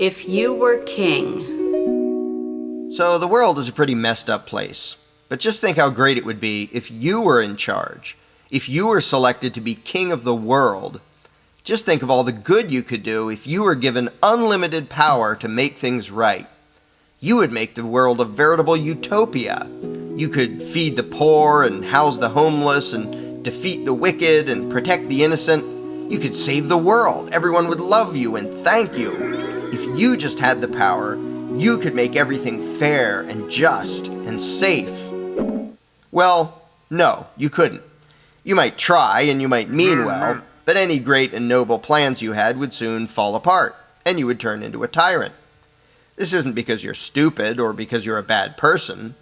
If you were king. So the world is a pretty messed up place. But just think how great it would be if you were in charge. If you were selected to be king of the world. Just think of all the good you could do if you were given unlimited power to make things right. You would make the world a veritable utopia. You could feed the poor and house the homeless and defeat the wicked and protect the innocent. You could save the world. Everyone would love you and thank you. If you just had the power, you could make everything fair and just and safe. Well, no, you couldn't. You might try and you might mean well, but any great and noble plans you had would soon fall apart, and you would turn into a tyrant. This isn't because you're stupid or because you're a bad person.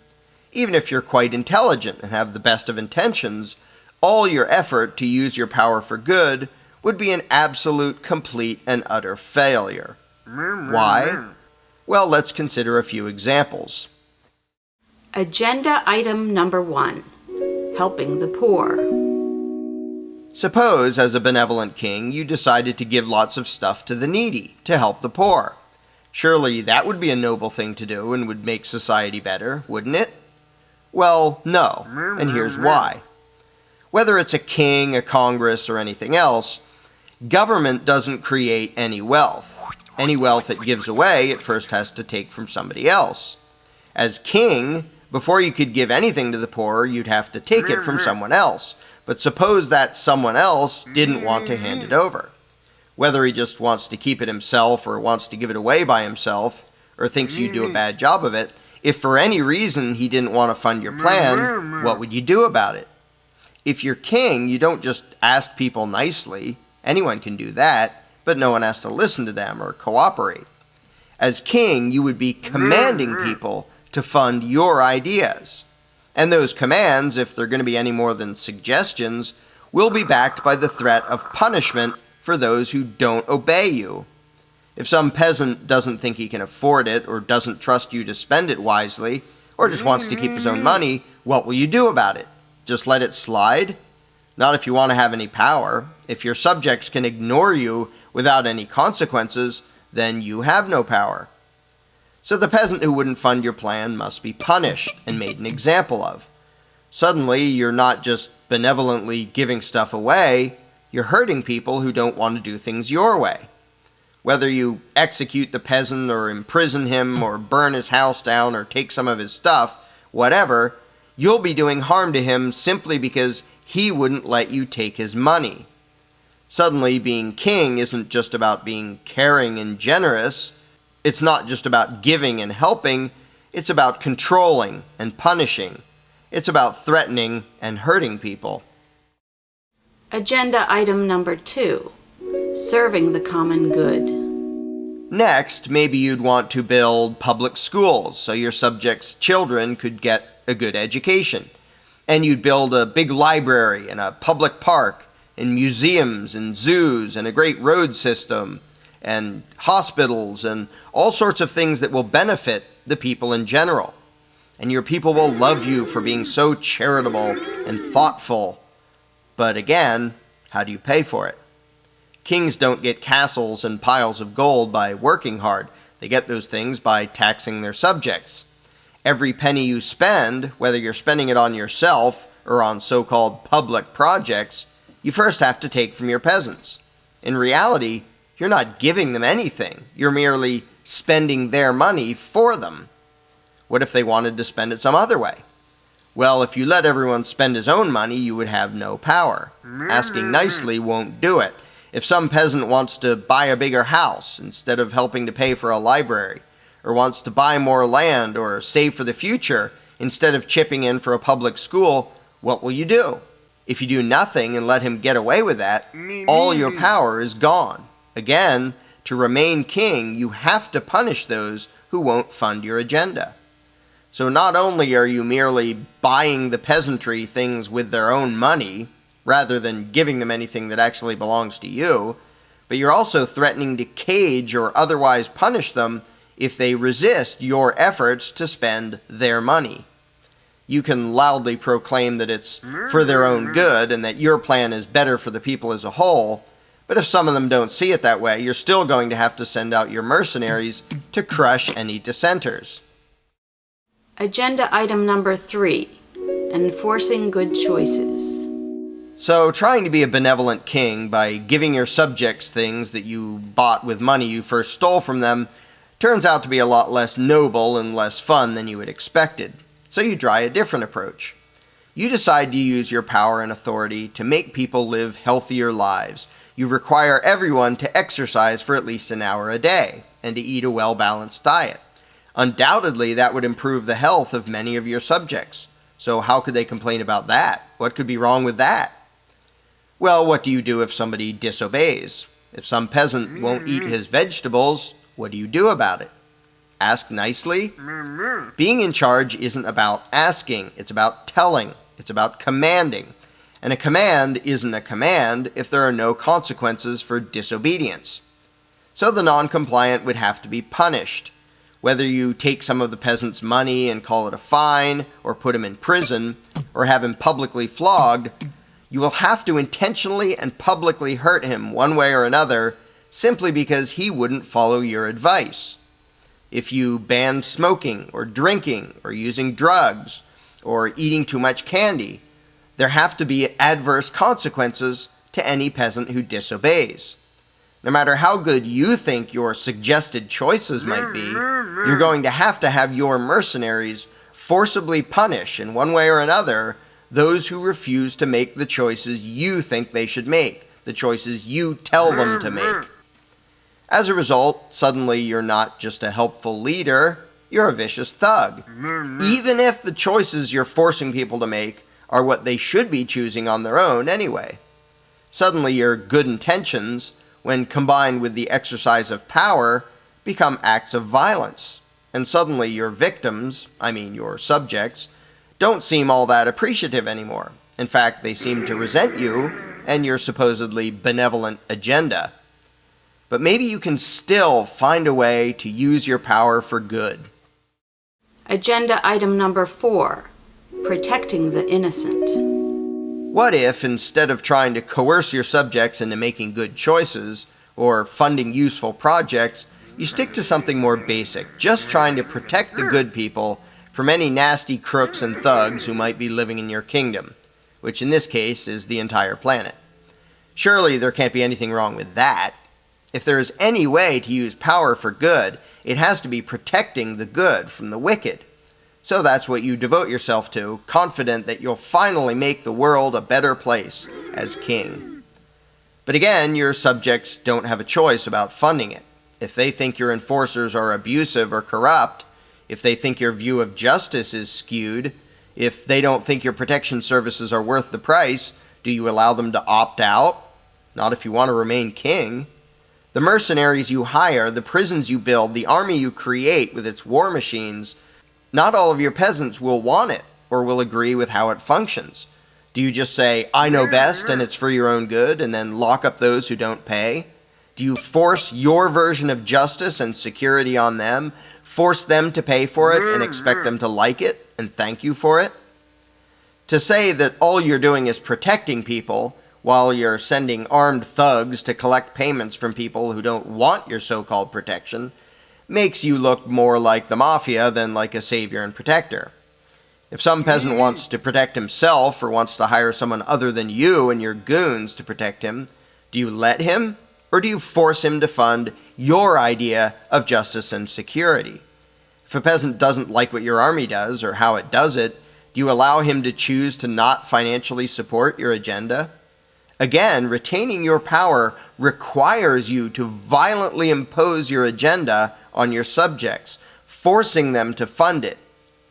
Even if you're quite intelligent and have the best of intentions, all your effort to use your power for good would be an absolute, complete, and utter failure. Why? Well, let's consider a few examples. Agenda item number 1. Helping the poor. Suppose, as a benevolent king, you decided to give lots of stuff to the needy, to help the poor. Surely that would be a noble thing to do and would make society better, wouldn't it? Well, no, and here's why. Whether it's a king, a Congress, or anything else, government doesn't create any wealth. Any wealth it gives away, it first has to take from somebody else. As king, before you could give anything to the poor, you'd have to take it from someone else. But suppose that someone else didn't want to hand it over. Whether he just wants to keep it himself or wants to give it away by himself, or thinks you do a bad job of it, if for any reason he didn't want to fund your plan, what would you do about it? If you're king, you don't just ask people nicely. Anyone can do that, but no one has to listen to them or cooperate. As king, you would be commanding people to fund your ideas. And those commands, if they're going to be any more than suggestions, will be backed by the threat of punishment for those who don't obey you. If some peasant doesn't think he can afford it, or doesn't trust you to spend it wisely, or just wants to keep his own money, what will you do about it? Just let it slide? Not if you want to have any power. If your subjects can ignore you without any consequences, then you have no power. So the peasant who wouldn't fund your plan must be punished and made an example of. Suddenly, you're not just benevolently giving stuff away, you're hurting people who don't want to do things your way. Whether you execute the peasant or imprison him or burn his house down or take some of his stuff, whatever, you'll be doing harm to him simply because he wouldn't let you take his money. Suddenly, being king isn't just about being caring and generous. It's not just about giving and helping. It's about controlling and punishing. It's about threatening and hurting people. Agenda item number 2. Serving the common good. Next, maybe you'd want to build public schools so your subjects' children could get a good education. And you'd build a big library and a public park and museums and zoos and a great road system and hospitals and all sorts of things that will benefit the people in general. And your people will love you for being so charitable and thoughtful. But again, how do you pay for it? Kings don't get castles and piles of gold by working hard. They get those things by taxing their subjects. Every penny you spend, whether you're spending it on yourself or on so-called public projects, you first have to take from your peasants. In reality, you're not giving them anything. You're merely spending their money for them. What if they wanted to spend it some other way? Well, if you let everyone spend his own money, you would have no power. Asking nicely won't do it. If some peasant wants to buy a bigger house instead of helping to pay for a library, or wants to buy more land or save for the future instead of chipping in for a public school, what will you do? If you do nothing and let him get away with that, all your power is gone. Again, to remain king, you have to punish those who won't fund your agenda. So not only are you merely buying the peasantry things with their own money, rather than giving them anything that actually belongs to you, but you're also threatening to cage or otherwise punish them if they resist your efforts to spend their money. You can loudly proclaim that it's for their own good and that your plan is better for the people as a whole, But if some of them don't see it that way, you're still going to have to send out your mercenaries to crush any dissenters. Agenda item number 3, enforcing good choices. So, trying to be a benevolent king by giving your subjects things that you bought with money you first stole from them turns out to be a lot less noble and less fun than you had expected. So you try a different approach. You decide to use your power and authority to make people live healthier lives. You require everyone to exercise for at least an hour a day and to eat a well-balanced diet. Undoubtedly, that would improve the health of many of your subjects. So how could they complain about that? What could be wrong with that? Well, what do you do if somebody disobeys? If some peasant won't eat his vegetables, what do you do about it? Ask nicely? Being in charge isn't about asking, it's about telling, it's about commanding. And a command isn't a command if there are no consequences for disobedience. So the non-compliant would have to be punished. Whether you take some of the peasant's money and call it a fine, or put him in prison, or have him publicly flogged, you will have to intentionally and publicly hurt him one way or another simply because he wouldn't follow your advice. If you ban smoking or drinking or using drugs or eating too much candy, there have to be adverse consequences to any peasant who disobeys. No matter how good you think your suggested choices might be, you're going to have your mercenaries forcibly punish in one way or another those who refuse to make the choices you think they should make, the choices you tell them to make. As a result, suddenly you're not just a helpful leader, you're a vicious thug. Even if the choices you're forcing people to make are what they should be choosing on their own anyway. Suddenly your good intentions, when combined with the exercise of power, become acts of violence. And suddenly your victims, your subjects, don't seem all that appreciative anymore. In fact, they seem to resent you and your supposedly benevolent agenda. But maybe you can still find a way to use your power for good. Agenda item number 4, protecting the innocent. What if, instead of trying to coerce your subjects into making good choices or funding useful projects, you stick to something more basic, just trying to protect the good people from any nasty crooks and thugs who might be living in your kingdom, which in this case is the entire planet. Surely there can't be anything wrong with that. If there is any way to use power for good, it has to be protecting the good from the wicked. So that's what you devote yourself to, confident that you'll finally make the world a better place as king. But again, your subjects don't have a choice about funding it. If they think your enforcers are abusive or corrupt, if they think your view of justice is skewed, if they don't think your protection services are worth the price, do you allow them to opt out? Not if you want to remain king. The mercenaries you hire, the prisons you build, the army you create with its war machines, not all of your peasants will want it or will agree with how it functions. Do you just say, I know best and it's for your own good, and then lock up those who don't pay? Do you force your version of justice and security on them, force them to pay for it and expect them to like it and thank you for it? To say that all you're doing is protecting people while you're sending armed thugs to collect payments from people who don't want your so-called protection makes you look more like the mafia than like a savior and protector. If some peasant wants to protect himself or wants to hire someone other than you and your goons to protect him, do you let him, or do you force him to fund your idea of justice and security? If a peasant doesn't like what your army does or how it does it, do you allow him to choose to not financially support your agenda? Again, retaining your power requires you to violently impose your agenda on your subjects, forcing them to fund it,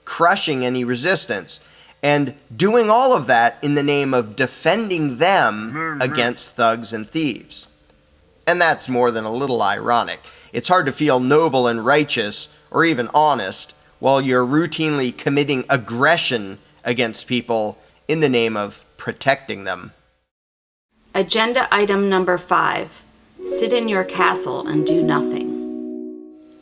crushing any resistance, and doing all of that in the name of defending them against thugs and thieves. And that's more than a little ironic. It's hard to feel noble and righteous, or even honest, while you're routinely committing aggression against people in the name of protecting them. Agenda item number 5, sit in your castle and do nothing.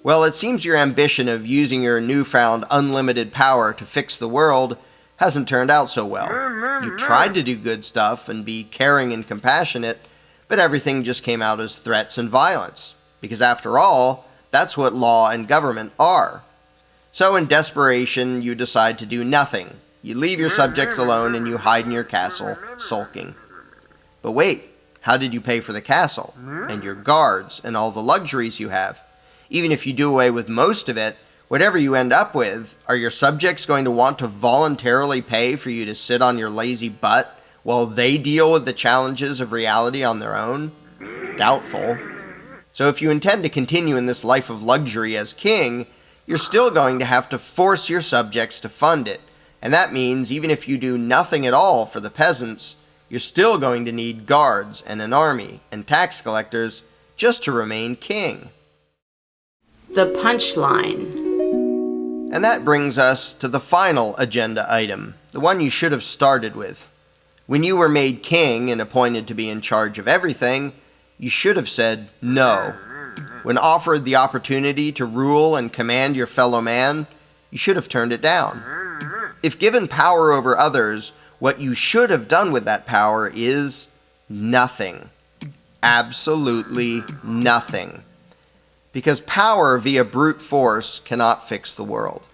Well, it seems your ambition of using your newfound unlimited power to fix the world hasn't turned out so well. You tried to do good stuff and be caring and compassionate, but everything just came out as threats and violence, because after all, that's what law and government are. So in desperation, you decide to do nothing. You leave your subjects alone and you hide in your castle, sulking. But wait, how did you pay for the castle, and your guards, and all the luxuries you have? Even if you do away with most of it, whatever you end up with, are your subjects going to want to voluntarily pay for you to sit on your lazy butt while they deal with the challenges of reality on their own? Doubtful. So if you intend to continue in this life of luxury as king, you're still going to have to force your subjects to fund it. And that means even if you do nothing at all for the peasants, you're still going to need guards and an army and tax collectors just to remain king. The punchline. And that brings us to the final agenda item, the one you should have started with. When you were made king and appointed to be in charge of everything, you should have said no. When offered the opportunity to rule and command your fellow man, you should have turned it down. If given power over others, what you should have done with that power is nothing. Absolutely nothing. Because power via brute force cannot fix the world.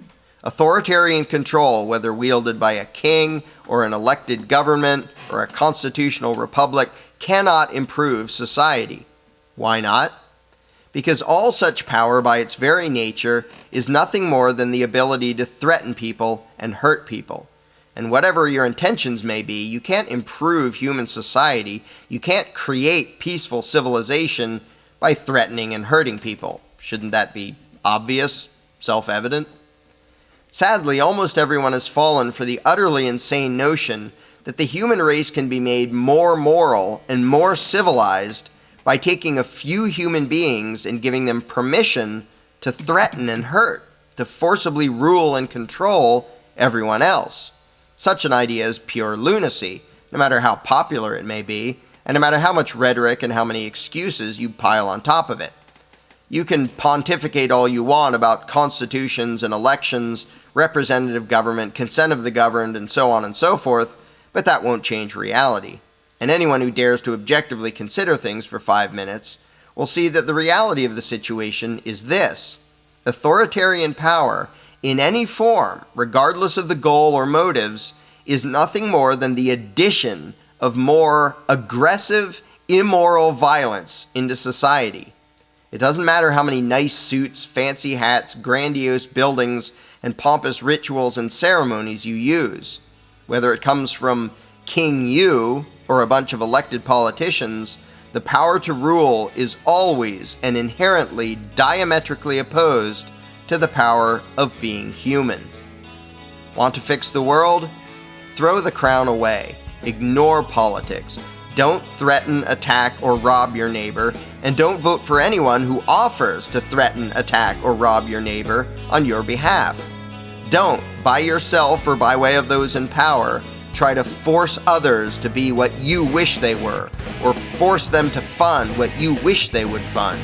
Authoritarian control, whether wielded by a king or an elected government or a constitutional republic, cannot improve society. Why not? Because all such power by its very nature is nothing more than the ability to threaten people and hurt people. And whatever your intentions may be, you can't improve human society, you can't create peaceful civilization by threatening and hurting people. Shouldn't that be obvious, self-evident? Sadly, almost everyone has fallen for the utterly insane notion that the human race can be made more moral and more civilized by taking a few human beings and giving them permission to threaten and hurt, to forcibly rule and control everyone else. Such an idea is pure lunacy, no matter how popular it may be, and no matter how much rhetoric and how many excuses you pile on top of it. You can pontificate all you want about constitutions and elections, representative government, consent of the governed, and so on and so forth, but that won't change reality. And anyone who dares to objectively consider things for 5 minutes will see that the reality of the situation is this. Authoritarian power, in any form, regardless of the goal or motives, is nothing more than the addition of more aggressive, immoral violence into society. It doesn't matter how many nice suits, fancy hats, grandiose buildings, and pompous rituals and ceremonies you use. Whether it comes from King You or a bunch of elected politicians, the power to rule is always and inherently diametrically opposed to the power of being human. Want to fix the world? Throw the crown away. Ignore politics. Don't threaten, attack, or rob your neighbor, and don't vote for anyone who offers to threaten, attack, or rob your neighbor on your behalf. Don't, by yourself or by way of those in power, try to force others to be what you wish they were, or force them to fund what you wish they would fund.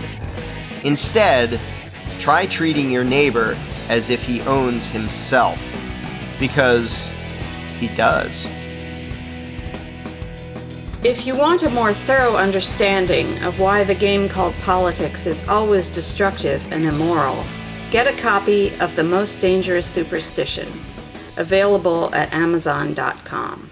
Instead, try treating your neighbor as if he owns himself, because he does. If you want a more thorough understanding of why the game called politics is always destructive and immoral, get a copy of The Most Dangerous Superstition, available at Amazon.com.